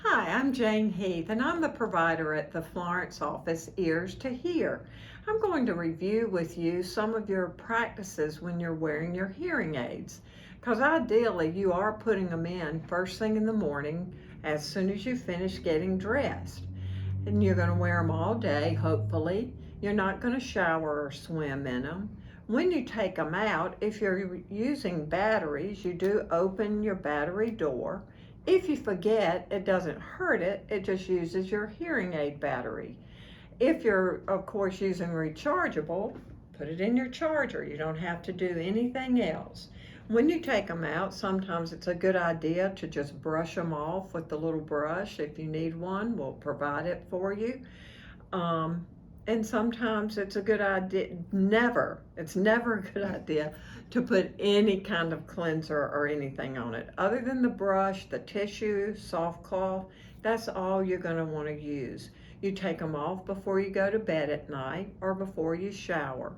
Hi, I'm Jane Heath, and I'm the provider at the Florence office, Ears to Hear. I'm going to review with you some of your practices when you're wearing your hearing aids, because ideally you are putting them in first thing in the morning as soon as you finish getting dressed. And you're going to wear them all day, hopefully. You're not going to shower or swim in them. When you take them out, if you're using batteries, you do open your battery door. If you forget, it doesn't hurt it, it just uses your hearing aid battery. If you're, of course, using rechargeable, put it in your charger. You don't have to do anything else. When you take them out, sometimes it's a good idea to just brush them off with the little brush. If you need one, we'll provide it for you. Um, and sometimes it's a good idea, it's never a good idea to put any kind of cleanser or anything on it. Other than the brush, the tissue, soft cloth, that's all you're going to want to use. You take them off before you go to bed at night or before you shower.